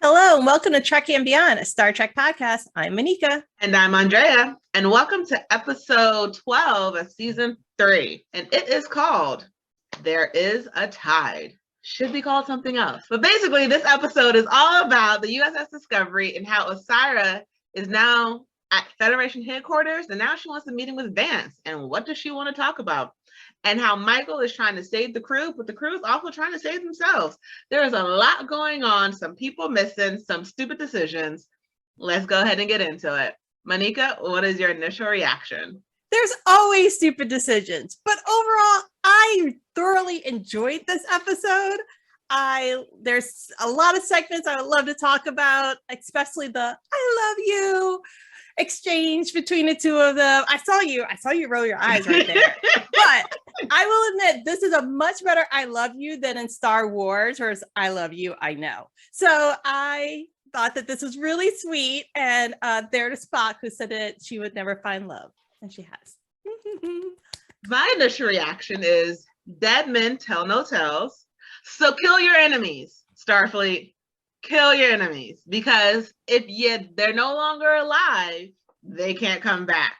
Hello and welcome to Trekkie and Beyond, a Star Trek podcast. I'm Monica. And I'm Andrea. And welcome to episode 12 of season 3. And it is called There Is a Tide. Should be called something else. But basically, this episode is all about the USS Discovery and how Osyraa is now at Federation headquarters. And now she wants a meeting with Vance. And what does she want to talk about? And how Michael is trying to save the crew, but the crew is also trying to save themselves. There is a lot going on, some people missing, some stupid decisions. Let's go ahead and get into it. Monica, what is your initial reaction? There's always stupid decisions, but overall, I thoroughly enjoyed this episode. There's a lot of segments I would love to talk about, especially the "I love you" exchange between the two of them. I saw you roll your eyes right there. But I will admit, this is a much better "I love you" than in Star Wars, whereas "I love you, I know." So I thought that this was really sweet, and there's Spock who said that she would never find love, and she has. My initial reaction is dead men tell no tales. So kill your enemies, Starfleet. Kill your enemies, because if they're no longer alive, they can't come back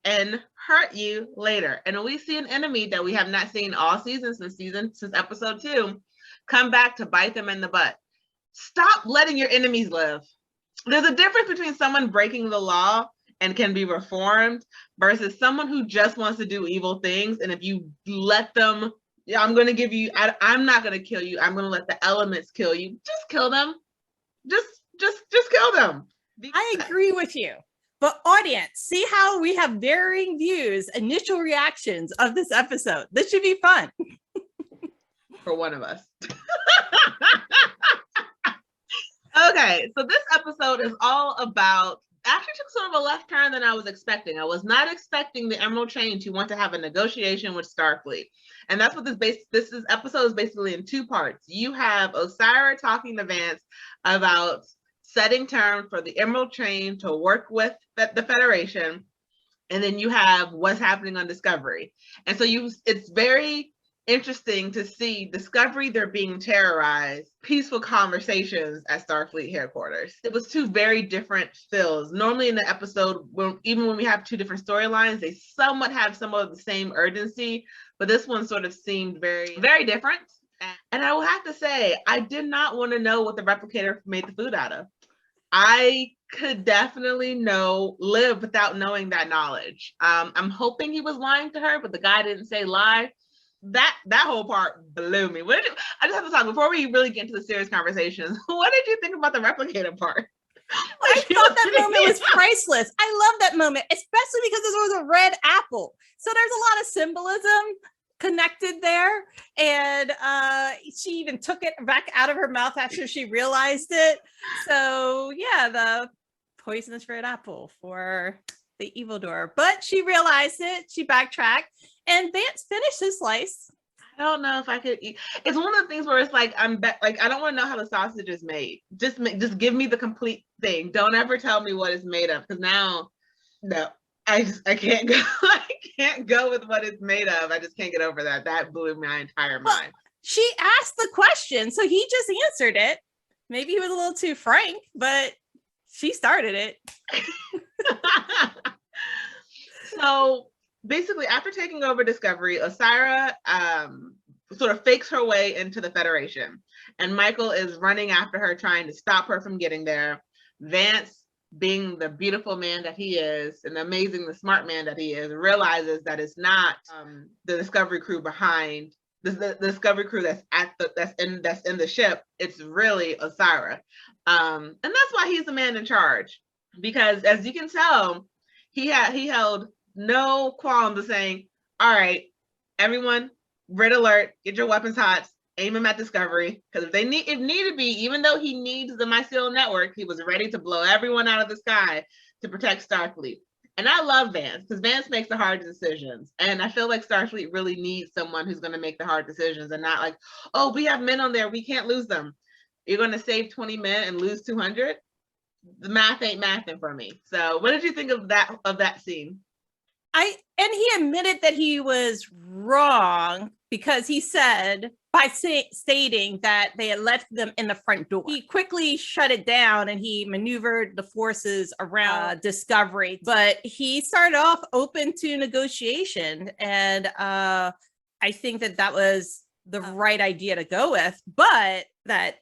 and hurt you later. And we see an enemy that we have not seen all season since episode 2 come back to bite them in the butt. Stop letting your enemies live. There's a difference between someone breaking the law and can be reformed versus someone who just wants to do evil things. And if you let them, I'm going to give you, I'm not going to kill you. I'm going to let the elements kill you. Just kill them. Just kill them. I agree with you. But audience, see how we have varying views, initial reactions of this episode. This should be fun. For one of us. Okay, so this episode is all about, actually took sort of a left turn than I was expecting. I was not expecting the Emerald Chain to want to have a negotiation with Starfleet. And that's what this episode is basically in 2 parts. You have Osyraa talking to Vance about setting terms for the Emerald Chain to work with the Federation. And then you have what's happening on Discovery. And so it's very interesting to see Discovery, they're being terrorized, peaceful conversations at Starfleet headquarters. It was 2 very different feels. Normally in the episode, even when we have 2 different storylines, they somewhat have some of the same urgency, but this one sort of seemed very, very different. And I will have to say, I did not want to know what the replicator made the food out of. I could definitely live without knowing that knowledge. I'm hoping he was lying to her, but the guy didn't say lie. That whole part blew me. I just have to talk before we really get into the serious conversations. What did you think about the replicator part? I thought that moment was priceless. I love that moment, especially because this was a red apple. So there's a lot of symbolism connected there. And she even took it back out of her mouth after she realized it. So yeah, the poisonous red apple for the evildoer. But she realized it. She backtracked. And Vance finished his slice. I don't know if I could eat. It's one of the things where it's like I don't want to know how the sausage is made. Just give me the complete thing. Don't ever tell me what it's made of, because now, no, I can't go. I can't go with what it's made of. I just can't get over that. That blew my entire mind. She asked the question, so he just answered it. Maybe he was a little too frank, but she started it. So basically, after taking over Discovery, Osyraa sort of fakes her way into the Federation. And Michael is running after her, trying to stop her from getting there. Vance, being the beautiful man that he is, and the smart man that he is, realizes that it's not the Discovery crew behind the Discovery crew that's in the ship. It's really Osyraa. And that's why he's the man in charge. Because as you can tell, he held no qualms of saying, all right, everyone, red alert, get your weapons hot, aim them at Discovery. Because if need to be, even though he needs the mycelial network, he was ready to blow everyone out of the sky to protect Starfleet. And I love Vance, because Vance makes the hard decisions. And I feel like Starfleet really needs someone who's going to make the hard decisions and not like, oh, we have men on there, we can't lose them. You're going to save 20 men and lose 200? The math ain't mathing for me. So what did you think of that scene? And he admitted that he was wrong because he said by stating that they had left them in the front door. He quickly shut it down and he maneuvered the forces around Discovery, but he started off open to negotiation. And I think that was the right idea to go with, but that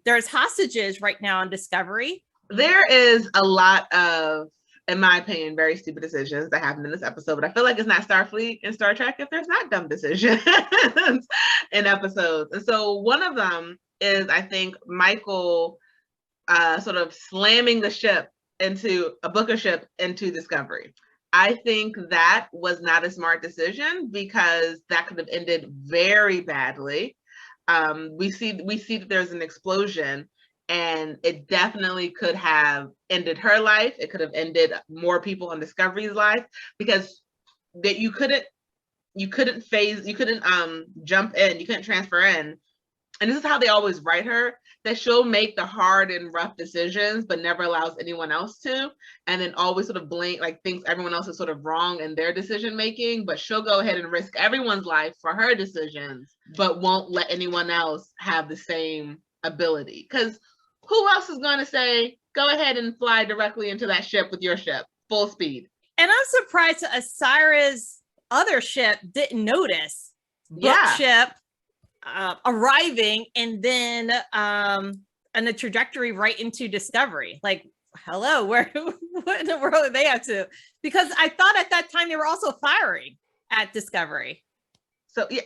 there's hostages right now on Discovery. There is a lot of, in my opinion, very stupid decisions that happen in this episode, but I feel like it's not Starfleet and Star Trek if there's not dumb decisions in episodes. And so one of them is, I think, Michael sort of slamming the ship into a Booker ship into Discovery. I think that was not a smart decision because that could have ended very badly. We see that there's an explosion, and it definitely could have ended her life. It could have ended more people on Discovery's life because that you couldn't jump in, you couldn't transfer in. And this is how they always write her, that she'll make the hard and rough decisions, but never allows anyone else to. And then always sort of blame, like thinks everyone else is sort of wrong in their decision making, but she'll go ahead and risk everyone's life for her decisions, but won't let anyone else have the same ability. Because who else is going to say, go ahead and fly directly into that ship with your ship, full speed? And I'm surprised Osyraa's other ship didn't notice. Ship arriving and then on the trajectory right into Discovery. Like, hello, what in the world are they up to? Because I thought at that time they were also firing at Discovery. So yeah,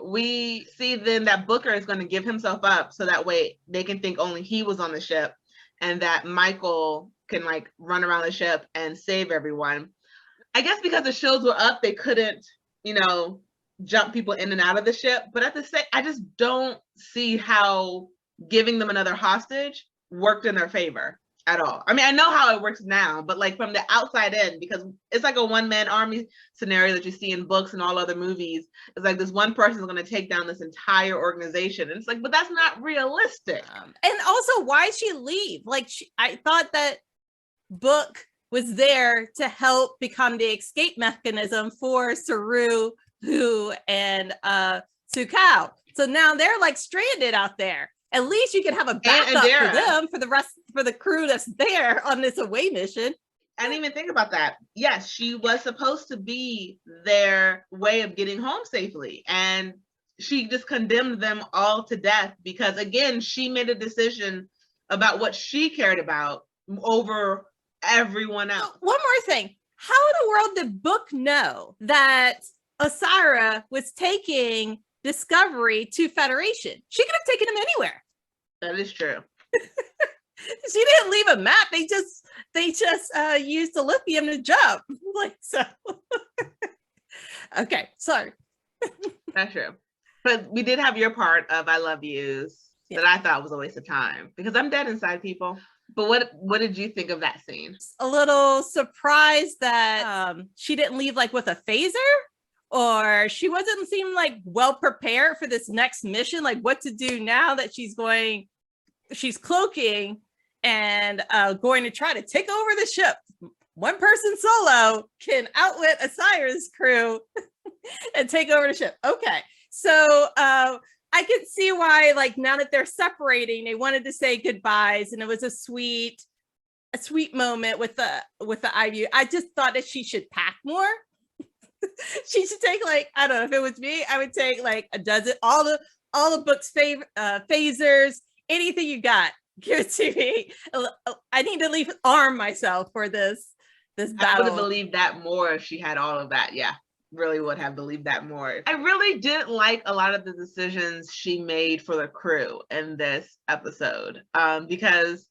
we see then that Booker is going to give himself up so that way they can think only he was on the ship and that Michael can like run around the ship and save everyone. I guess because the shields were up, they couldn't, jump people in and out of the ship. But at the same, I just don't see how giving them another hostage worked in their favor at all. I mean, I know how it works now, but like from the outside in, because it's like a one-man army scenario that you see in books and all other movies. It's like this one person is going to take down this entire organization. And it's like, but that's not realistic. And also, why she leave? Like, I thought that Book was there to help become the escape mechanism for Saru, Hu, and Sukao. So now they're like stranded out there. At least you can have a backup for them, for the crew that's there on this away mission. I didn't even think about that. Yes, she was supposed to be their way of getting home safely. And she just condemned them all to death because, again, she made a decision about what she cared about over everyone else. One more thing. How in the world did Book know that Osyraa was taking Discovery to Federation? She could have taken him anywhere. That is true. She didn't leave a map. They just used the lithium to jump. Like so. Okay, sorry. That's true. But we did have your part of I love yous that I thought was a waste of time because I'm dead inside, people. But what did you think of that scene? A little surprised that she didn't leave like with a phaser, or she wasn't seem like well prepared for this next mission, like what to do now that she's cloaking and going to try to take over the ship. One person solo can outwit Osyraa's crew and take over the ship. Okay, so I could see why, like, now that they're separating, they wanted to say goodbyes, and it was a sweet moment with the IVU. I just thought that she should pack more. She should take, like, I don't know, if it was me, I would take like a dozen, all the Book's phasers, anything you got, give it to me. I need to arm myself for this battle. I would have believed that more if she had all of that. Yeah. Really would have believed that more. I really didn't like a lot of the decisions she made for the crew in this episode because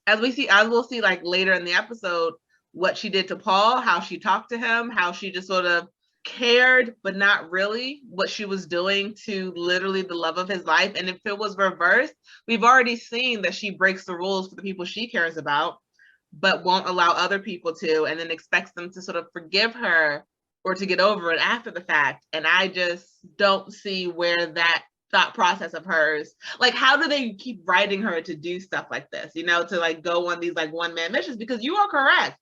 as we'll see like later in the episode what she did to Paul, how she talked to him, how she just sort of cared but not really what she was doing to literally the love of his life. And if it was reversed, we've already seen that she breaks the rules for the people she cares about but won't allow other people to, and then expects them to sort of forgive her or to get over it after the fact. And I just don't see where that thought process of hers, like, how do they keep writing her to do stuff like this, to like go on these like one-man missions? Because you are correct.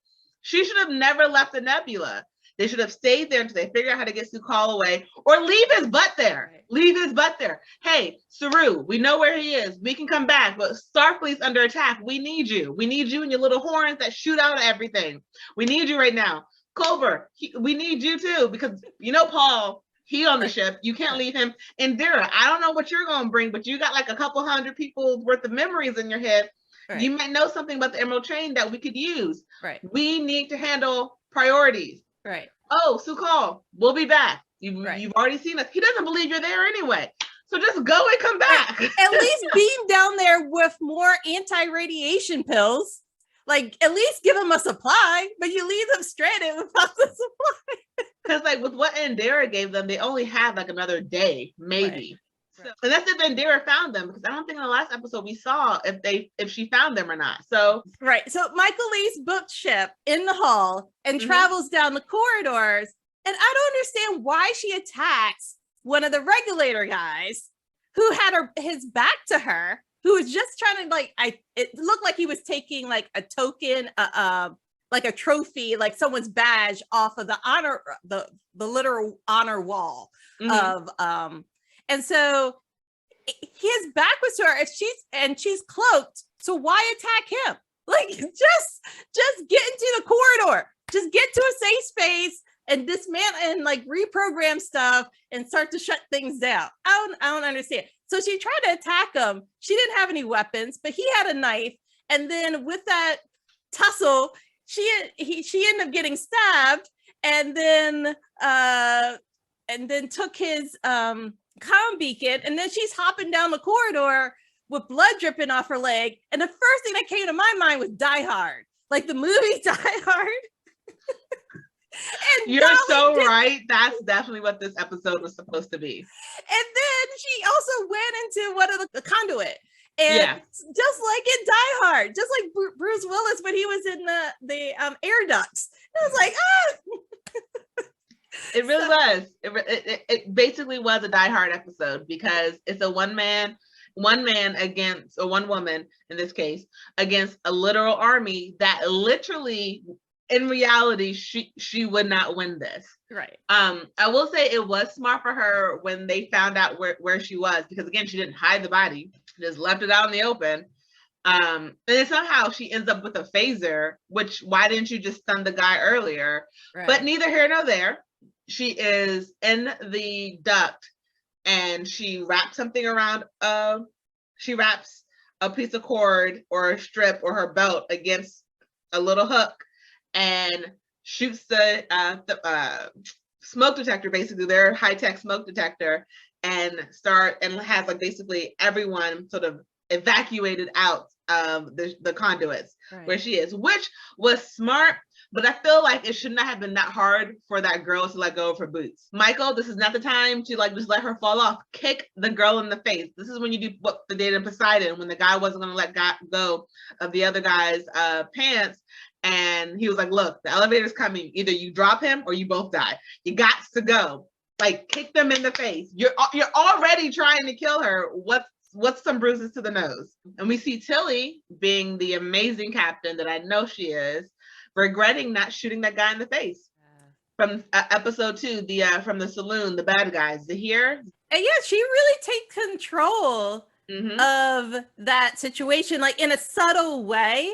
She should have never left the nebula. They should have stayed there until they figure out how to get Su'Kal away, or leave his butt there. Right. Leave his butt there. Hey, Saru, we know where he is. We can come back, but Starfleet's under attack. We need you. We need you and your little horns that shoot out everything. We need you right now. Culber, we need you too, because Paul, he on the ship. You can't leave him. And Dara, I don't know what you're going to bring, but you got like a couple hundred people's worth of memories in your head. Right. You might know something about the Emerald Chain that we could use. Right. We need to handle priorities. Right. Oh, Su'Kal, we'll be back. You've already seen us. He doesn't believe you're there anyway. So just go and come back. At least beam down there with more anti-radiation pills. Like, at least give them a supply, but you leave them stranded without the supply. Because like with what Indira gave them, they only had like another day, maybe. Right. So, and that's if Indira found them, because I don't think in the last episode we saw if she found them or not. So right. So Michael leaves booked ship in the hull and travels down the corridors. And I don't understand why she attacks one of the regulator guys who had his back to her, who was just trying to it looked like he was taking like a token, like a trophy, like someone's badge off of the honor, the literal honor wall of and so his back was to her, she's cloaked. So why attack him? Like just get into the corridor, just get to a safe space and dismantle and like reprogram stuff and start to shut things down. I don't understand. So she tried to attack him. She didn't have any weapons, but he had a knife. And then with that tussle, she ended up getting stabbed, and then took his comm beacon, and then she's hopping down the corridor with blood dripping off her leg. And the first thing that came to my mind was Die Hard, like the movie Die Hard. You're so right. That's definitely what this episode was supposed to be. And then she also went into one of the conduit. And just like in Die Hard, just like Bruce Willis when he was in the air ducts. I was like, ah. It really was. It basically was a Die Hard episode, because it's a one man against, or one woman in this case, against a literal army that literally, in reality, she would not win this. Right. I will say it was smart for her when they found out where she was, because again, she didn't hide the body, just left it out in the open. And then somehow she ends up with a phaser, which, why didn't you just stun the guy earlier? Right. But neither here nor there. She is in the duct, and she wraps something around, she wraps a piece of cord or a strip or her belt against a little hook and shoots the smoke detector, basically their high-tech smoke detector, and has like basically everyone sort of evacuated out of the conduits where she is, which was smart. But I feel like it should not have been that hard for that girl to let go of her boots. Michael, this is not the time to like just let her fall off. Kick the girl in the face. This is when you do what they did in Poseidon, when the guy wasn't going to let go of the other guy's pants. And he was like, look, the elevator's coming. Either you drop him or you both die. You got to go. Like, kick them in the face. You're already trying to kill her. What's some bruises to the nose? And we see Tilly, being the amazing captain that I know she is, regretting not shooting that guy in the face. From episode 2, from the saloon, the bad guys, Zahir. And yeah, she really takes control of that situation, like in a subtle way.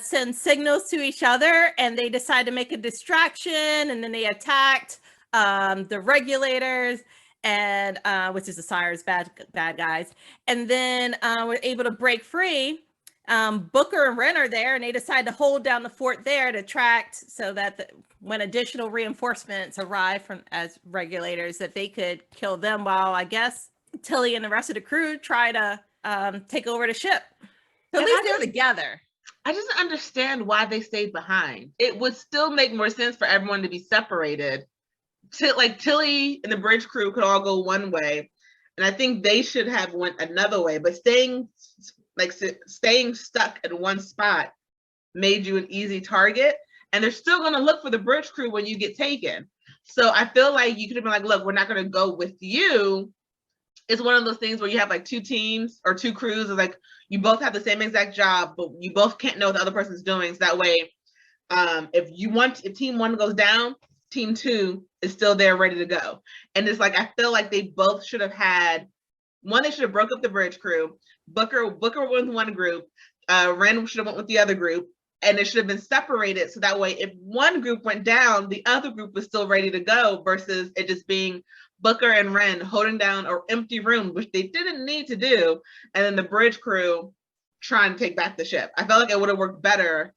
Send signals to each other, and they decide to make a distraction, and then they attacked the regulators, and which is Osyra's bad guys, and then we're able to break free. Booker and Ren are there, and they decide to hold down the fort there to track, so that when additional reinforcemements arrive as regulators, that they could kill them, while I guess Tilly and the rest of the crew try to take over the ship. So at least they're together. I just don't understand why they stayed behind. It would still make more sense for everyone to be separated. Like Tilly and the bridge crew could all go one way, and I think they should have went another way. But staying stuck in one spot made you an easy target, and they're still going to look for the bridge crew when you get taken. So I feel like you could have been like, look, we're not going to go with you. It's one of those things where you have like two teams or two crews, or like you both have the same exact job, but you both can't know what the other person's doing. So that way If team 1 goes down, team 2 is still there ready to go. And it's like, I feel like they both should have had one. They should have broke up the bridge crew. Booker went with one group. Ren should have went with the other group, and it should have been separated so that way if one group went down, the other group was still ready to go, versus it just being Booker and Ren holding down an empty room, which they didn't need to do, and then the bridge crew trying to take back the ship. I felt like it would have worked better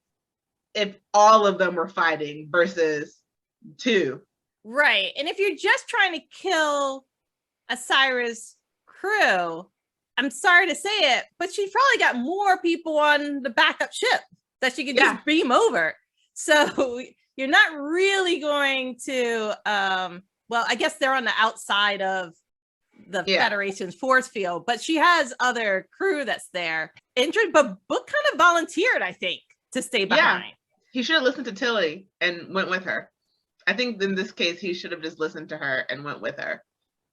if all of them were fighting versus 2. Right. And if you're just trying to kill Osyraa's crew, I'm sorry to say it, but she's probably got more people on the backup ship that she can just beam over. So you're not really going to, well, I guess they're on the outside of the Federation's force field, but she has other crew that's there. But Book kind of volunteered, I think, to stay behind. Yeah. He should have listened to Tilly and went with her. I think in this case, he should have just listened to her and went with her.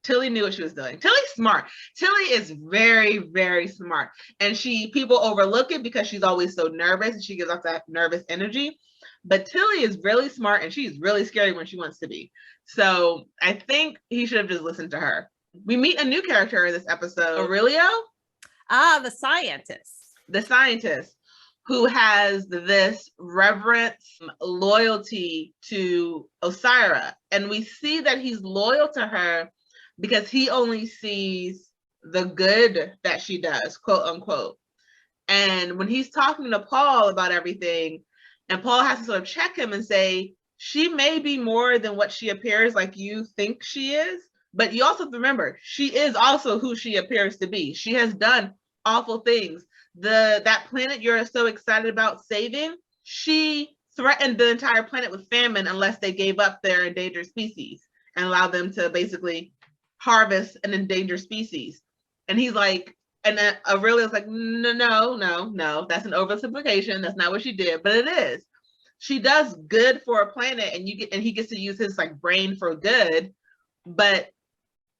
Tilly knew what she was doing. Tilly's smart. Tilly is very, very smart. And people overlook it because she's always so nervous and she gives off that nervous energy. But Tilly is really smart and she's really scary when she wants to be. So I think he should have just listened to her. We meet a new character in this episode, Aurelio. The scientist. The scientist who has this reverence, loyalty to Osyraa. And we see that he's loyal to her because he only sees the good that she does, quote unquote. And when he's talking to Paul about everything, and Paul has to sort of check him and say, she may be more than what she appears like you think she is, but you also have to remember, she is also who she appears to be. She has done awful things. That planet you're so excited about saving, she threatened the entire planet with famine unless they gave up their endangered species and allowed them to basically harvest an endangered species. And he's like, and then Aurelia's like, no, that's an oversimplification. That's not what she did, but it is. She does good for a planet, and he gets to use his like brain for good, but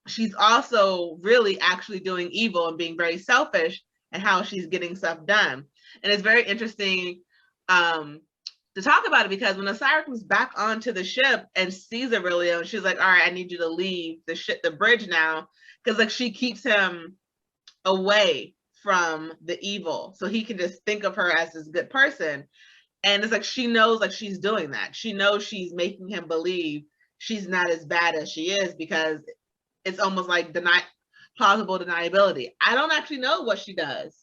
she's also really actually doing evil and being very selfish and how she's getting stuff done. And it's very interesting to talk about it because when Osyraa comes back onto the ship and sees Aurelio, and she's like, all right, I need you to leave the bridge now, because like she keeps him away from the evil so he can just think of her as this good person. And it's like she knows like she's doing that. She knows she's making him believe she's not as bad as she is, because it's almost like plausible deniability. I don't actually know what she does,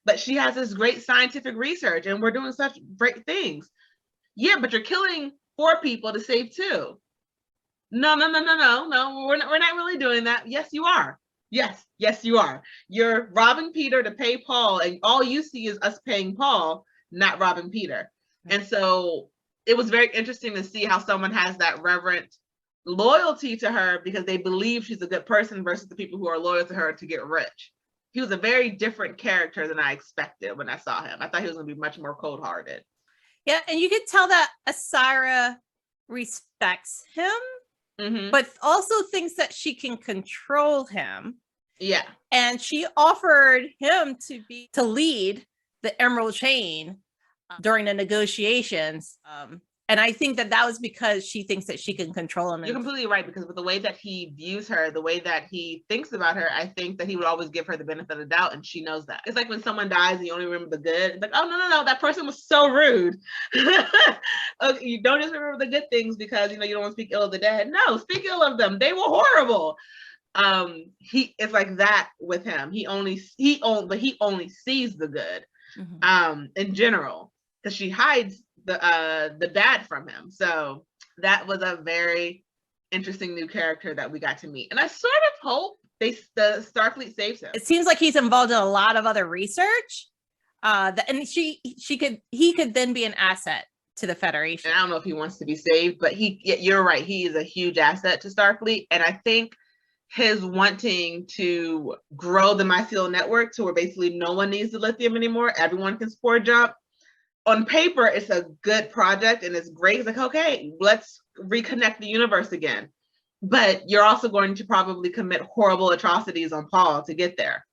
but she has this great scientific research and we're doing such great things. Yeah, but you're killing 4 people to save 2. No, we're not really doing that. Yes, you are. Yes, you are. You're robbing Peter to pay Paul, and all you see is us paying Paul, not robbing Peter. And so it was very interesting to see how someone has that reverent loyalty to her because they believe she's a good person versus the people who are loyal to her to get rich. He was a very different character than I expected when I saw him. I thought he was going to be much more cold-hearted. Yeah, and you could tell that Osyraa respects him, but also thinks that she can control him. Yeah. And she offered him to lead the Emerald Chain during the negotiations. And I think that was because she thinks that she can control him. You're completely right, because with the way that he views her, the way that he thinks about her, I think that he would always give her the benefit of the doubt, and she knows that. It's like when someone dies and you only remember the good. It's like, oh, no, that person was so rude. Okay, you don't just remember the good things because, you don't want to speak ill of the dead. No, speak ill of them. They were horrible. It's like that with him. He only sees the good in general, because she hides the bad from him. So that was a very interesting new character that we got to meet, and I sort of hope the Starfleet saves him. It seems like he's involved in a lot of other research, and he could then be an asset to the Federation. And I don't know if he wants to be saved, but you're right, he is a huge asset to Starfleet, and I think his wanting to grow the mycelial network to where basically no one needs the lithium anymore, everyone can spore jump. On paper, it's a good project and it's great. It's like, okay, let's reconnect the universe again. But you're also going to probably commit horrible atrocities on Paul to get there.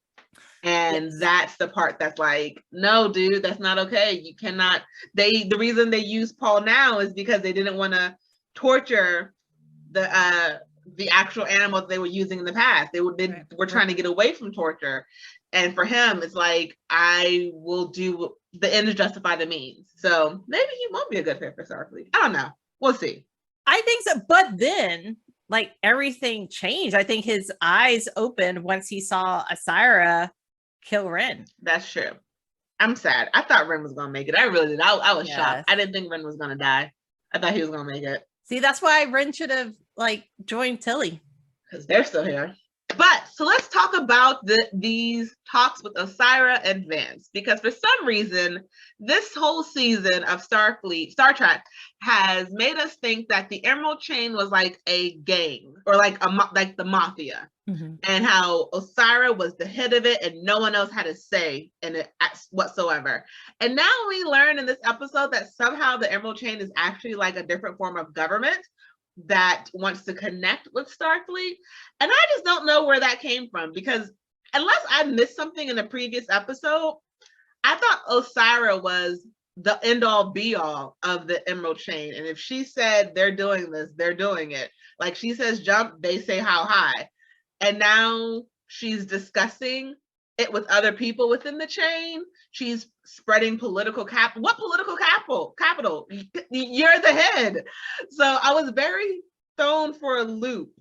And that's the part that's like, no, dude, that's not okay. You cannot. The reason they use Paul now is because they didn't want to torture the actual animals they were using in the past. They were trying to get away from torture. And for him, it's like, I will do, the end is justify the means. So maybe he won't be a good fit for Starfleet. I don't know. We'll see. I think so. But then, like, everything changed. I think his eyes opened once he saw Osyraa kill Ren. That's true. I'm sad. I thought Ren was going to make it. I really did. I was shocked. I didn't think Ren was going to die. I thought he was going to make it. See, that's why Ren should have, like, joined Tilly. Because they're still here. But so let's talk about these talks with Osyraa and Vance, because for some reason, this whole season of Star Trek has made us think that the Emerald Chain was like a gang, or like the mafia, and how Osyraa was the head of it and no one else had a say in it whatsoever. And now we learn in this episode that somehow the Emerald Chain is actually like a different form of government that wants to connect with Starfleet. And I just don't know where that came from, because unless I missed something in the previous episode, I thought Osyraa was the end all be all of the Emerald Chain. And if she said they're doing this, they're doing it. Like she says jump, they say how high. And now she's discussing it with other people within the chain. She's spreading political capital. What political capital? You're the head. So I was very thrown for a loop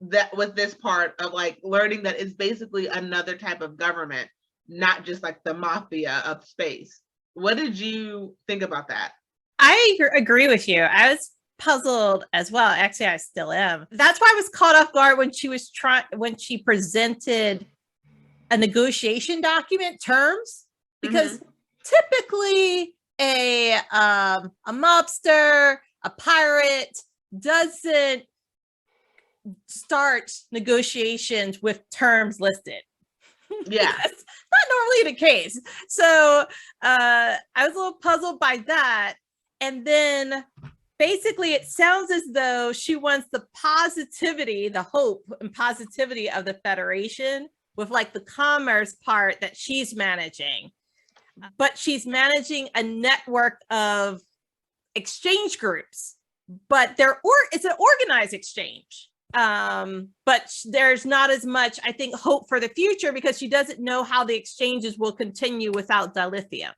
that with this part of like learning that it's basically another type of government, not just like the mafia of space. What did you think about that? I agree with you. I was puzzled as well. Actually, I still am. That's why I was caught off guard when she presented a negotiation document terms, because typically a mobster, a pirate doesn't start negotiations with terms listed. Yeah. That's not normally the case. So I was a little puzzled by that. And then basically it sounds as though she wants the positivity, the hope and positivity of the Federation with like the commerce part that she's managing. But she's managing a network of exchange groups, but it's an organized exchange. But there's not as much, I think, hope for the future, because she doesn't know how the exchanges will continue without dilithium.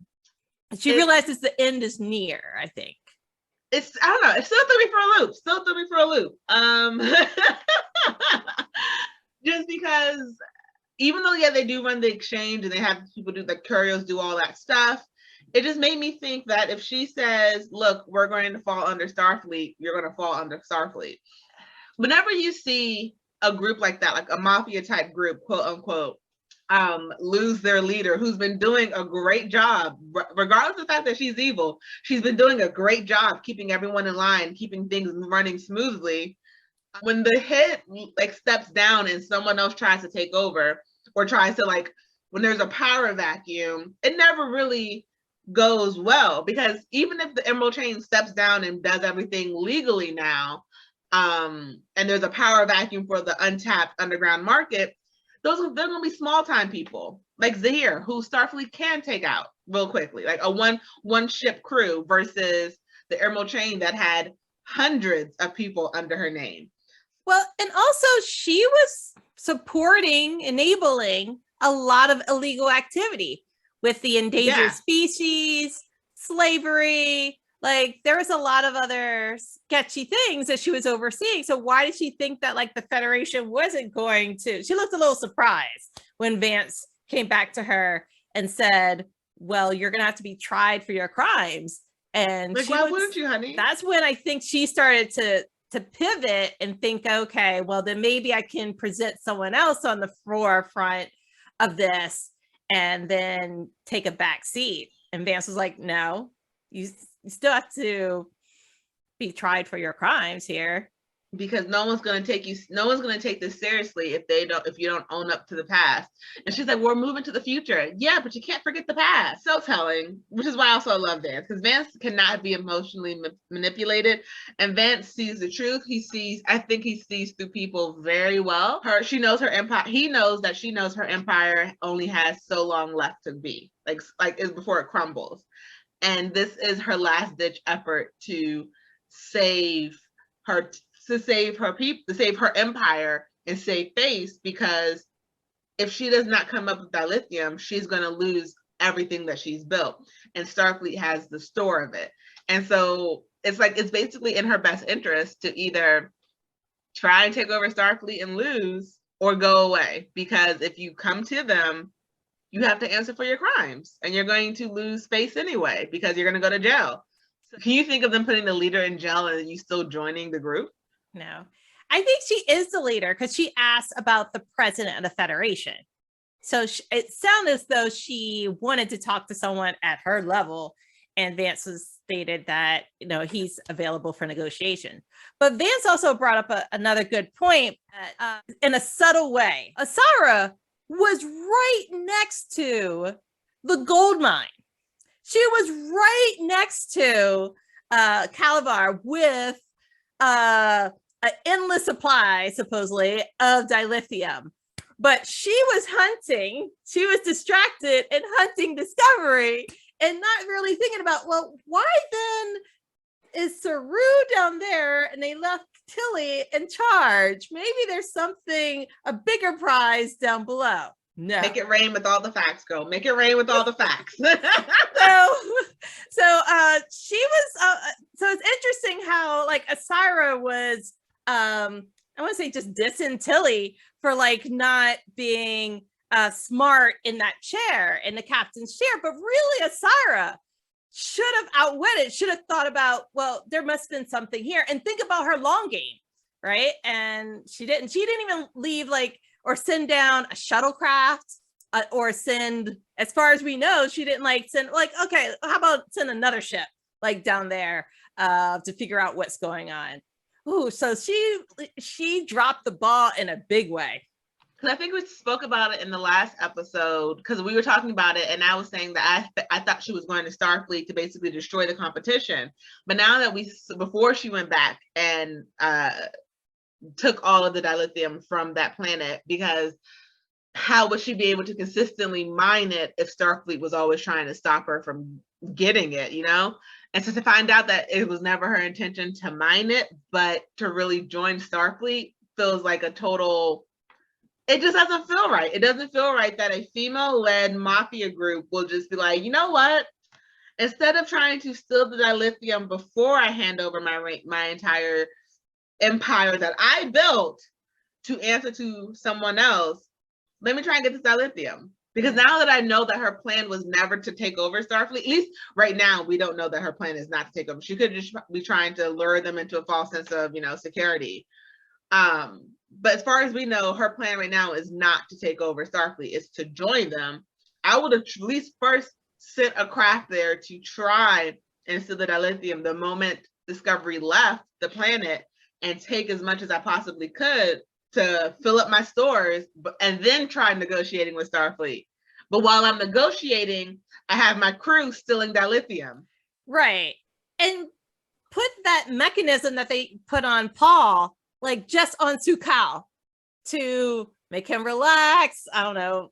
She realizes the end is near, I think. I don't know. It still threw me for a loop. Just because even though, yeah, they do run the exchange and they have people do the couriers do all that stuff, it just made me think that if she says, look, we're going to fall under Starfleet, you're going to fall under Starfleet. Whenever you see a group like that, like a mafia type group, quote unquote, lose their leader, who's been doing a great job, regardless of the fact that she's evil, she's been doing a great job keeping everyone in line, keeping things running smoothly. When the head like steps down and someone else tries to take over, or tries to like, when there's a power vacuum, it never really goes well, because even if the Emerald Chain steps down and does everything legally now, and there's a power vacuum for the untapped underground market, they're going to be small time people like Zahir, who Starfleet can take out real quickly, like a one ship crew, versus the Emerald Chain that had hundreds of people under her name. Well, and also she was enabling a lot of illegal activity with the endangered species, slavery. Like there was a lot of other sketchy things that she was overseeing. So why did she think that like the Federation wasn't going to? She looked a little surprised when Vance came back to her and said, well, you're going to have to be tried for your crimes. And like, why wouldn't you, honey? That's when I think she started to pivot and think, okay, well, then maybe I can present someone else on the forefront of this and then take a back seat. And Vance was like, no, you still have to be tried for your crimes here. because no one's going to take this seriously if you don't own up to the past. And she's like, we're moving to the future. Yeah, but you can't forget the past. So telling, which is why I also love Vance, because Vance cannot be emotionally manipulated, and Vance sees the truth. I think he sees through people very well. She knows her empire. He knows that she knows her empire only has so long left to be, like is before it crumbles. And this is her last ditch effort to save her people, to save her empire and save face, because if she does not come up with dilithium, she's going to lose everything that she's built, and Starfleet has the store of it. And so it's basically in her best interest to either try and take over Starfleet and lose, or go away, because if you come to them, you have to answer for your crimes, and you're going to lose face anyway, because you're going to go to jail. So can you think of them putting the leader in jail and you still joining the group? No, I think she is the leader because she asked about the president of the Federation. So it sounded as though she wanted to talk to someone at her level, and Vance was stated that, he's available for negotiation. But Vance also brought up another good point in a subtle way. Osyraa was right next to the gold mine. She was right next to Calabar with an endless supply, supposedly, of dilithium. But she was distracted and hunting Discovery and not really thinking about, well, why then is Saru down there and they left Tilly in charge? Maybe there's a bigger prize down below. No. Make it rain with all the facts, girl. Make it rain with all the facts. So it's interesting how Osyraa was I want to say just dissing Tilly for not being smart in that chair, in the captain's chair, but really Osyraa should have outwitted, should have thought about, well, there must have been something here, and think about her long game, right? And she didn't even leave or send down a shuttlecraft or send, as far as we know, she didn't send okay, how about send another ship down there to figure out what's going on. Oh, so she dropped the ball in a big way. Because I think we spoke about it in the last episode, because we were talking about it, and I was saying that I thought she was going to Starfleet to basically destroy the competition. But now that before she went back and took all of the dilithium from that planet, because how would she be able to consistently mine it if Starfleet was always trying to stop her from getting it, And so to find out that it was never her intention to mine it, but to really join Starfleet, feels like a total, it just doesn't feel right. It doesn't feel right that a female-led mafia group will just be like, you know what? Instead of trying to steal the dilithium before I hand over my entire empire that I built to answer to someone else, let me try and get this dilithium. Because now that I know that her plan was never to take over Starfleet, at least right now, we don't know that her plan is not to take over. She could just be trying to lure them into a false sense of, security. But as far as we know, her plan right now is not to take over Starfleet, it's to join them. I would have at least first sent a craft there to try and steal the dilithium the moment Discovery left the planet, and take as much as I possibly could to fill up my stores, and then try negotiating with Starfleet. But while I'm negotiating, I have my crew stealing dilithium. Right. And put that mechanism that they put on Paul, just on Su'Kal, to make him relax. I don't know,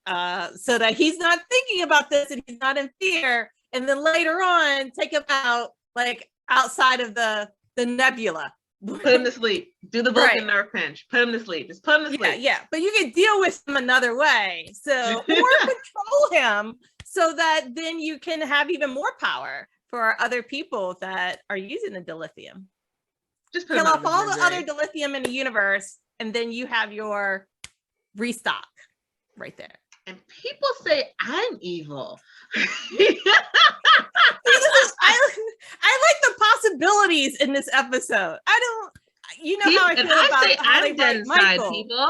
so that he's not thinking about this and he's not in fear. And then later on, take him out, outside of the nebula. Put him to sleep. Do the Vulcan nerve pinch. Put him to sleep. Just put him to sleep. Yeah. But you can deal with him another way. So, or control him so that then you can have even more power for other people that are using the dilithium. Just kill off all the other dilithium in the universe, and then you have your restock right there. And people say I'm evil. I like the possibilities in this episode. I don't, how I feel about how they write Michael. People.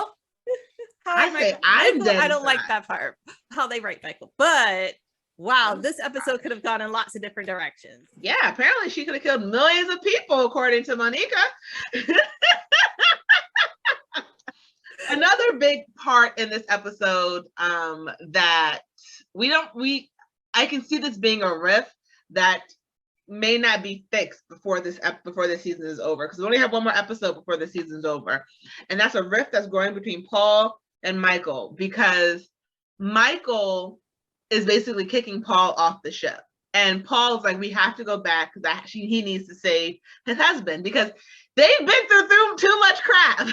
I don't like that part, how they write Michael. But wow, this episode could have gone in lots of different directions. Yeah, apparently she could have killed millions of people, according to Monica. Another big part in this episode that I can see this being a riff that may not be fixed before this season is over, because we only have one more episode before the season's over, and that's a rift that's growing between Paul and Michael, because Michael is basically kicking Paul off the ship, and Paul's like, we have to go back because he needs to save his husband, because they've been through too much crap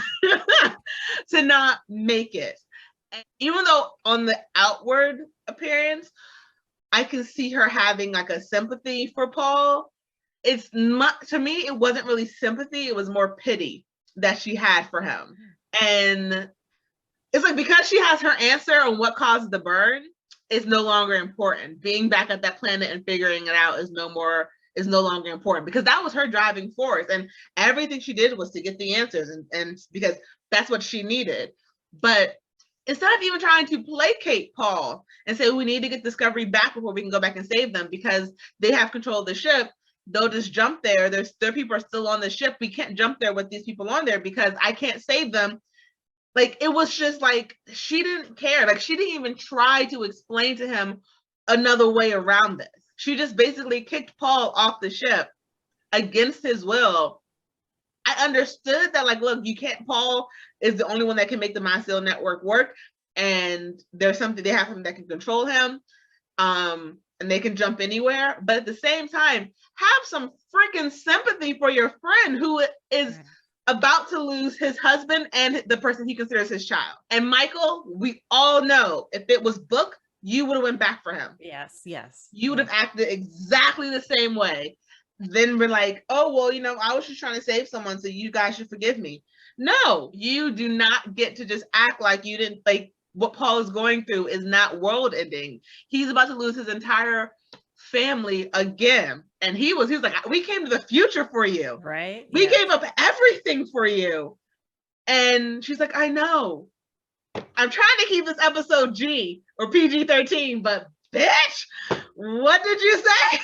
to not make it. And even though on the outward appearance, I can see her having like a sympathy for Paul, it's not, to me, it wasn't really sympathy. It was more pity that she had for him. And it's like, because she has her answer on what caused the burn, it's no longer important. Being back at that planet and figuring it out is no longer important, because that was her driving force, and everything she did was to get the answers, and because that's what she needed. But instead of even trying to placate Paul and say, we need to get Discovery back before we can go back and save them because they have control of the ship, they'll just jump there. Their people are still on the ship. We can't jump there with these people on there because I can't save them. Like, it was just like, she didn't care. Like, she didn't even try to explain to him another way around this. She just basically kicked Paul off the ship against his will. I understood that, like, look, you can't, Paul is the only one that can make the Mycel network work, and there's something, they have him that can control him, and they can jump anywhere. But at the same time, have some freaking sympathy for your friend who is about to lose his husband and the person he considers his child. And Michael, we all know, if it was Book, you would have went back for him. Yes. You would have acted exactly the same way. Then we're like, oh, well, I was just trying to save someone, so you guys should forgive me. No, you do not get to just act like you didn't, like, what Paul is going through is not world ending. He's about to lose his entire family again. And he was like, we came to the future for you. Right. We gave up everything for you. And she's like, I know. I'm trying to keep this episode G or PG-13, but bitch, what did you say?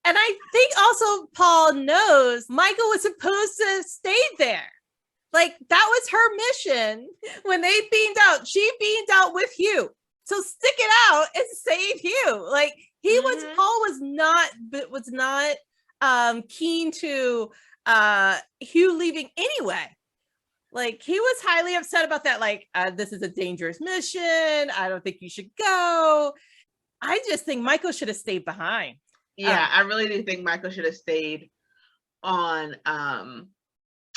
And I think also Paul knows Michael was supposed to stay there. Like, that was her mission when they beamed out. She beamed out with Hugh. So stick it out and save Hugh. Like, he was, Paul was not keen to Hugh leaving anyway. Like, he was highly upset about that. Like, this is a dangerous mission. I don't think you should go. I just think Michael should have stayed behind. Yeah, I really do think Michael should have stayed on.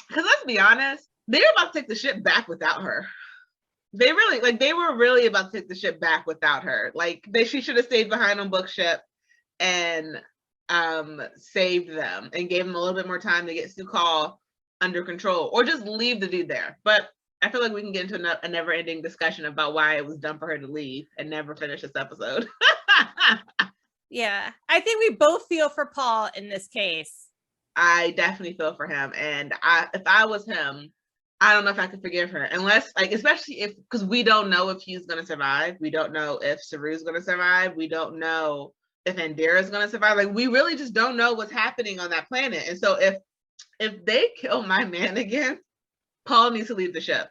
Because let's be honest, they were about to take the ship back without her. They were really about to take the ship back without her. Like, she should have stayed behind on Book's ship and saved them and gave them a little bit more time to get Su'Kal under control, or just leave the dude there. But I feel like we can get into a never-ending discussion about why it was dumb for her to leave and never finish this episode. Yeah, I think we both feel for Paul in this case. I definitely feel for him, and if I was him, I don't know if I could forgive her, unless, like, especially because we don't know if he's going to survive. We don't know if Saru's going to survive. We don't know if Indira's going to survive. Like, we really just don't know what's happening on that planet. And so if they kill my man again, Paul needs to leave the ship.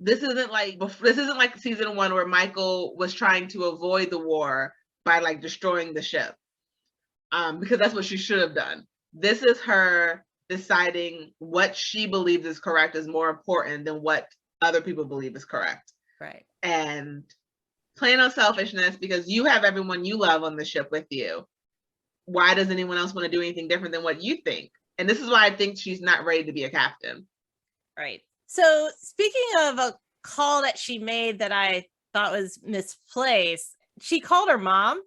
This isn't like season 1 where Michael was trying to avoid the war by, like, destroying the ship, because that's what she should have done. This is her deciding what she believes is correct is more important than what other people believe is correct. Right. And plain on selfishness, because you have everyone you love on the ship with you. Why does anyone else want to do anything different than what you think? And this is why I think she's not ready to be a captain. Right. So speaking of a call that she made that I thought was misplaced, she called her mom.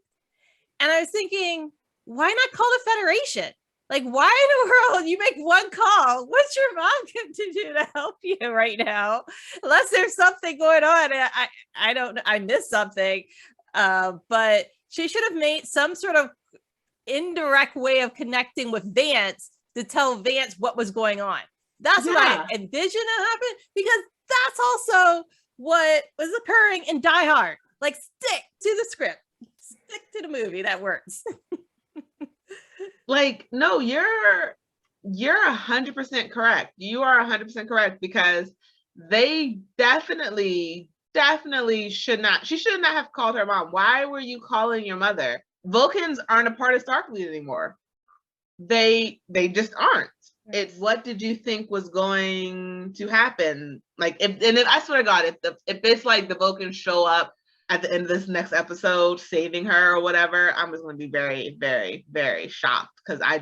And I was thinking, why not call the Federation? Like, why in the world you make one call? What's your mom going to do to help you right now? Unless there's something going on. I don't know. I missed something. But she should have made some sort of indirect way of connecting with Vance to tell Vance what was going on. That's what I envisioned to happen, because that's also what was occurring in Die Hard. Like, stick to the script. Stick to the movie. That works. Like, no, you're 100% correct. You are 100% correct, because they definitely should not. She should not have called her mom. Why were you calling your mother? Vulcans aren't a part of Starfleet anymore. They just aren't. What did you think was going to happen? Like, if I swear to God, if it's like the Vulcans show up at the end of this next episode saving her or whatever, I'm just going to be very, very, very shocked, because I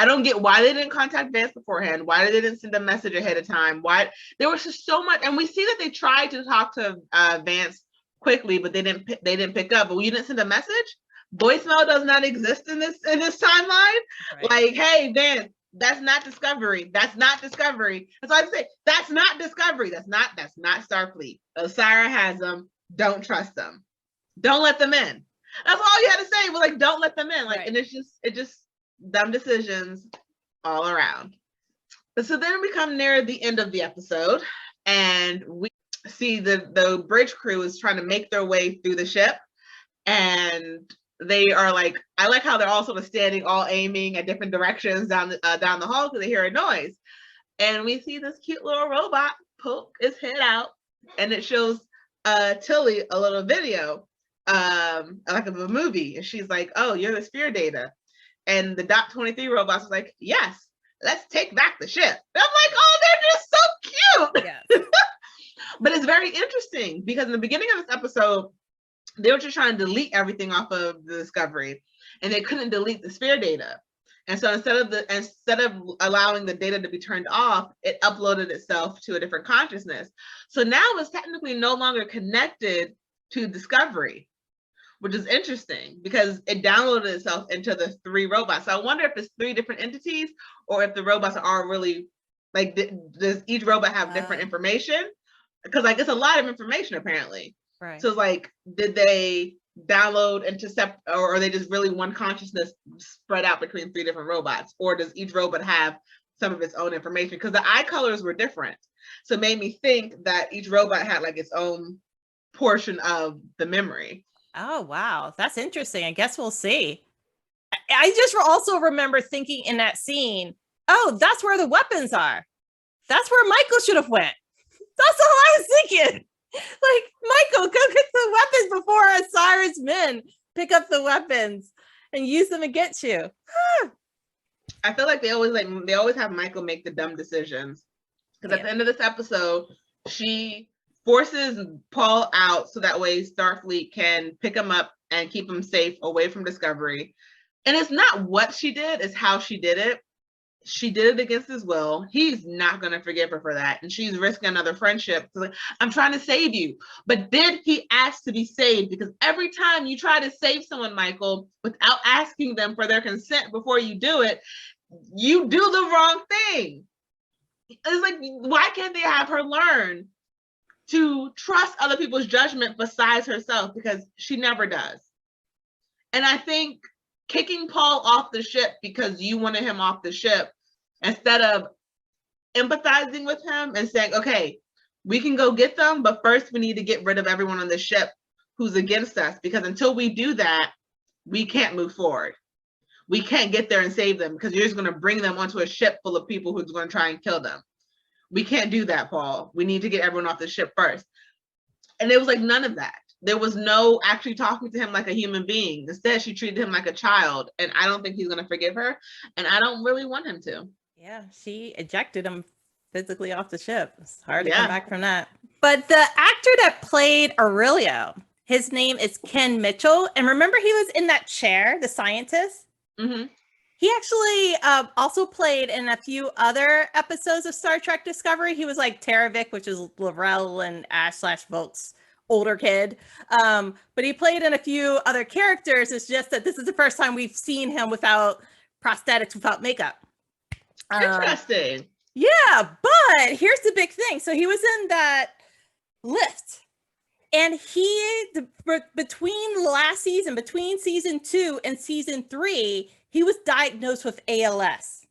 don't get why they didn't contact Vance beforehand, why they didn't send a message ahead of time, why there was just so much. And we see that they tried to talk to Vance quickly, but they didn't pick up. But you didn't send a message. Voicemail does not exist in this timeline. Right. Like, hey, Vance, that's not Discovery. That's not Discovery. That's all I say. That's not Discovery. That's not Starfleet. Osyraa has them. Don't trust them. Don't let them in. That's all you had to say, was like, don't let them in. Like, right. And it just dumb decisions all around. So then we come near the end of the episode, and we see the bridge crew is trying to make their way through the ship, and they are like, I like how they're all sort of standing, all aiming at different directions down the hall, because they hear a noise, and we see this cute little robot poke its head out, and it shows Tilly a little video, like of a movie, and she's like, "Oh, you're the sphere data," and the Dot 23 robots was like, "Yes, let's take back the ship." And I'm like, "Oh, they're just so cute." Yes. But it's very interesting, because in the beginning of this episode, they were just trying to delete everything off of the Discovery, and they couldn't delete the sphere data. And so instead of allowing the data to be turned off, it uploaded itself to a different consciousness. So now it's technically no longer connected to Discovery, which is interesting, because it downloaded itself into the 3 robots. So I wonder if it's 3 different entities, or if the robots are really, like, does each robot have different information? Because, like, it's a lot of information apparently. Right. So it's like, did they download into or are they just really one consciousness spread out between 3 different robots, or does each robot have some of its own information? Because the eye colors were different, so it made me think that each robot had like its own portion of the memory. Oh wow, that's interesting. I guess we'll see. I just also remember thinking in that scene, oh, that's where the weapons are. That's where Michael should have went. That's all I was thinking. Like, Michael, go get the weapons before Osyra's men pick up the weapons and use them against you. I feel like they always have Michael make the dumb decisions, because at the end of this episode, she forces Paul out so that way Starfleet can pick him up and keep him safe away from Discovery. And it's not what she did, it's how she did it. She did it against his will. He's not going to forgive her for that. And she's risking another friendship. So, like, I'm trying to save you. But did he ask to be saved? Because every time you try to save someone, Michael, without asking them for their consent before you do it, you do the wrong thing. It's like, why can't they have her learn to trust other people's judgment besides herself? Because she never does. And I think kicking Paul off the ship because you wanted him off the ship, instead of empathizing with him and saying, okay, we can go get them, but first we need to get rid of everyone on the ship who's against us, because until we do that, we can't move forward. We can't get there and save them, because you're just going to bring them onto a ship full of people who's going to try and kill them. We can't do that, Paul. We need to get everyone off the ship first. And it was like none of that. There was no actually talking to him like a human being. Instead, she treated him like a child. And I don't think he's going to forgive her. And I don't really want him to. Yeah, she ejected him physically off the ship. It's hard to come back from that. But the actor that played Aurelio, his name is Ken Mitchell. And remember, he was in that chair, the scientist? Mm-hmm. He actually also played in a few other episodes of Star Trek Discovery. He was like Terravik, which is Lavrel and Ash/Volk's older kid. But he played in a few other characters. It's just that this is the first time we've seen him without prosthetics, without makeup. Interesting. Yeah, but here's the big thing. So he was in that lift. And between last season, between season 2 and season 3, he was diagnosed with ALS.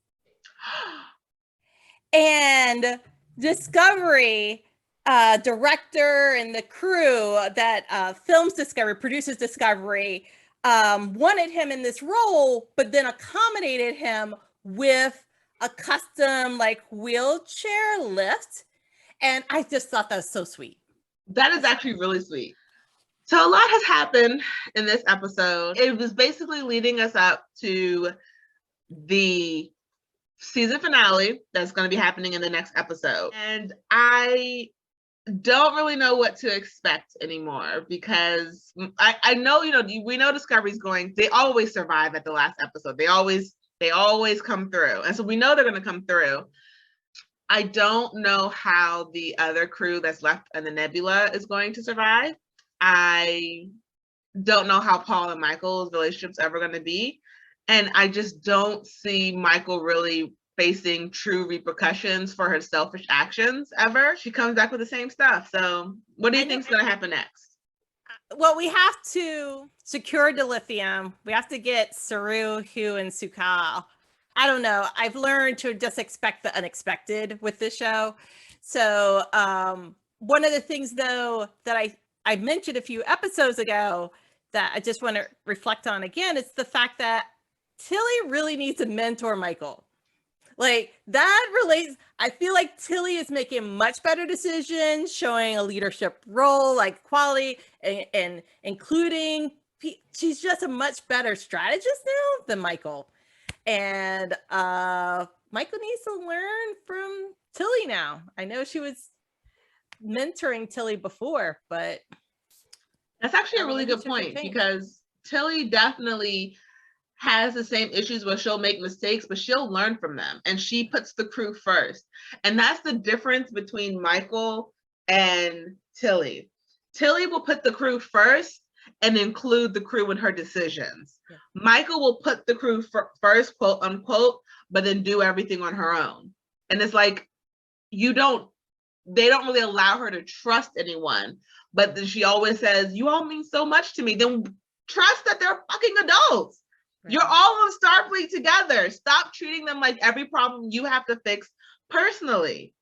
And Discovery director and the crew that films Discovery, produces Discovery, wanted him in this role, but then accommodated him with a custom like wheelchair lift. And I just thought that was so sweet. That is actually really sweet. So a lot has happened in this episode. It was basically leading us up to the season finale that's going to be happening in the next episode. And I don't really know what to expect anymore, because I know, we know Discovery's they always survive at the last episode. They always come through. And so we know they're going to come through. I don't know how the other crew that's left in the nebula is going to survive. I don't know how Paul and Michael's relationship's ever going to be. And I just don't see Michael really facing true repercussions for her selfish actions ever. She comes back with the same stuff. So what do you think is going to happen next? Well, we have to secure dilithium. We have to get Saru, Hugh, and Su'Kal. I don't know. I've learned to just expect the unexpected with this show. So one of the things, though, that I mentioned a few episodes ago that I just want to reflect on again, it's the fact that Tilly really needs to mentor Michael. Like, that relates. I feel like Tilly is making much better decisions, showing a leadership role, like quality, and including, she's just a much better strategist now than Michael. And Michael needs to learn from Tilly now. I know she was mentoring Tilly before, but that's actually a really good point, because Tilly definitely has the same issues where she'll make mistakes, but she'll learn from them, and she puts the crew first. And that's the difference between Michael and Tilly. Tilly will put the crew first and include the crew in her decisions. Yeah. Michael will put the crew first, quote unquote, but then do everything on her own. And it's like, they don't really allow her to trust anyone, but then she always says, you all mean so much to me. Then trust that they're fucking adults. Right. You're all on Starfleet together. Stop treating them like every problem you have to fix personally.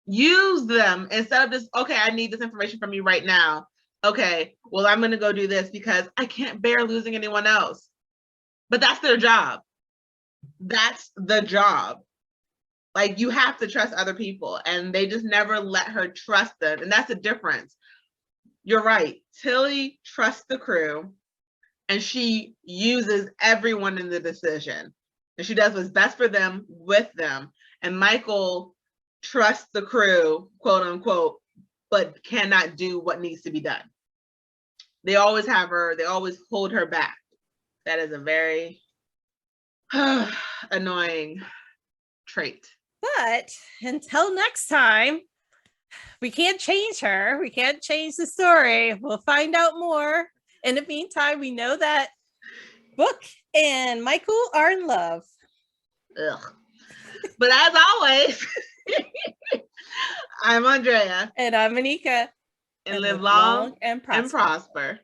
Use them instead of just, okay, I need this information from you right now. Okay, well, I'm going to go do this because I can't bear losing anyone else. But that's their job. That's the job. Like, you have to trust other people, and they just never let her trust them. And that's the difference. You're right. Tilly trusts the crew, and she uses everyone in the decision. And she does what's best for them with them. And Michael trusts the crew, quote unquote, but cannot do what needs to be done. They always have her, they always hold her back. That is a very annoying trait. But until next time, we can't change her. We can't change the story. We'll find out more. In the meantime, we know that Book and Michael are in love. Ugh. But as always, I'm Andrea. And I'm Anika. And live long and prosper.